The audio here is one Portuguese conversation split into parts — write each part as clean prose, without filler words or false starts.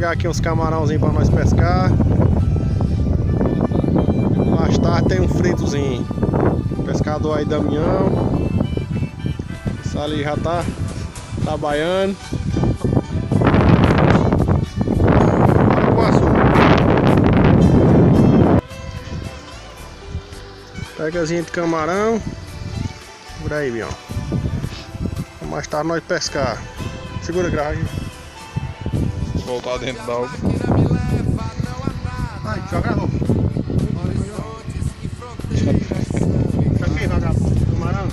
pegar aqui uns camarãozinhos pra nós pescar. Mais tarde tem um fritozinho. Pescador aí, Damião. Esse ali já tá trabalhando. Pegazinha de camarão. Por aí, Bião. Mais tarde nós pescar. Segura a grade. Voltar dentro da água. Vai, joga a roupa. Deixa aqui, vagabundo. Camarão.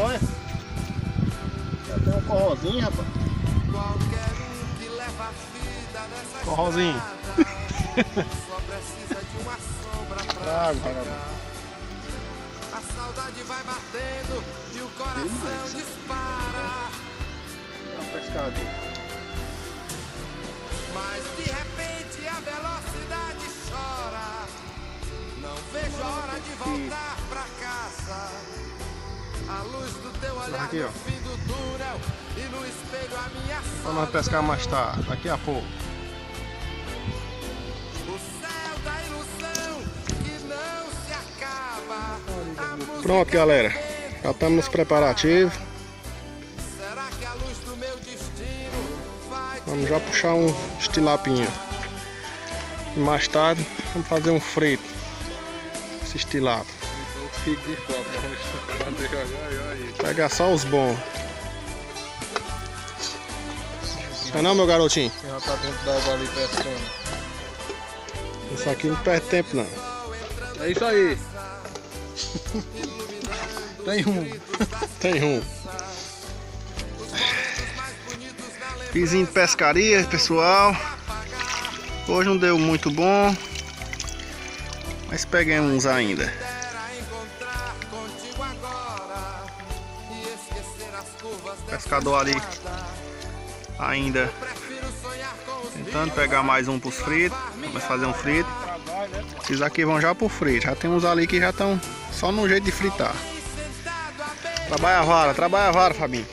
Olha. Já tem um corrozinho, rapaz. Corrozinho. Só precisa de uma sombra pra a saudade vai batendo e o coração dispara. Mas de repente a velocidade chora. Não vejo a hora de voltar pra casa. A luz do teu olhar aqui, no ó. fim do túnel e no espelho a minha Pra nós pescar mais tarde, daqui a pouco. O céu da ilusão que não se acaba. A música Pronto, galera. Já estamos nos preparativos. será que a luz do meu destino vai Vamos já puxar um estilapinho. E mais tarde vamos fazer um frito. Esse estilado. Pegar só os bons. Não é não, meu garotinho? Já tá dentro da água ali pescando. Isso aqui não perde tempo não. É isso aí. Tem um. Tem um. Pizinho de pescaria, pessoal. Hoje não deu muito bom. Mas peguei uns ainda. encontrar contigo agora e esquecer as curvas O pescador ali ainda prefiro sonhar com os tentando pegar mais um pros fritos. Vamos fazer um frito. Esses aqui vão já pro frito. Já tem uns ali que já estão só no jeito de fritar. Trabalha a vara, Fabinho.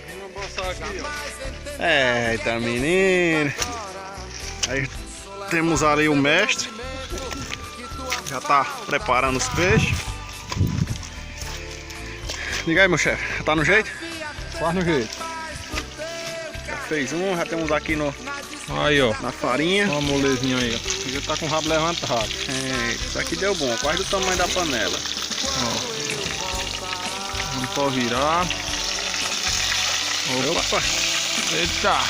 Eita, menino. Aí temos ali o mestre. Já tá preparando os peixes. Diga aí, meu chefe. Já tá no jeito? Faz no jeito. Já fez um. Já temos aqui no, Aí, ó. na farinha. Olha a molezinha aí, ó. Já tá com o rabo levantado. É, isso aqui deu bom. Quase do tamanho da panela. Ó. Vamos só virar. Opa. Eita. Tá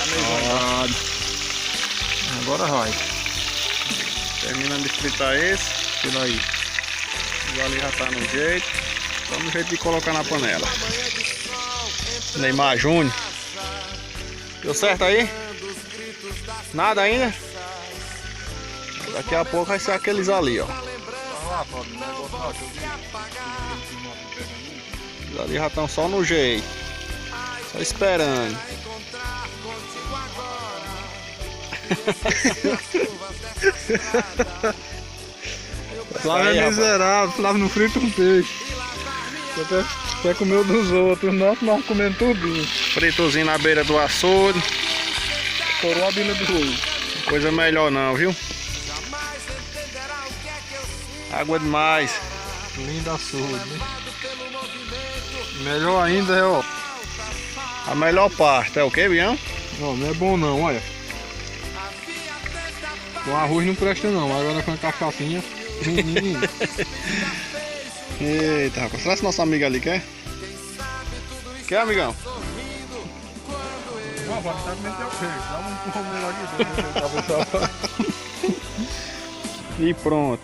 meio Parado. Agora vai. Terminando de fritar esse. Tira aí. O ali já tá no jeito. Só no jeito de colocar na panela. Neymar Júnior. Deu certo aí? Nada ainda? Daqui a pouco vai ser aqueles ali, ó. Eles ali já estão só no jeito. Só esperando. Flávio é miserável, Flávio não frita um peixe. Até comeu dos outros, nós comemos tudo. Fritozinho na beira do açude. Estourou a bilha do olho. Coisa melhor não, viu? Água demais. Linda açude, né? Melhor ainda é, ó. A melhor parte é o que, Bião? Não é bom não, olha. Com arroz não presta não, agora com a cachaçinha. Eita, rapaz. Será que nosso amigo ali quer? Quer, amigão? Não, pode estar comendo teu peixe. Dá um empurrão melhor aqui. E pronto.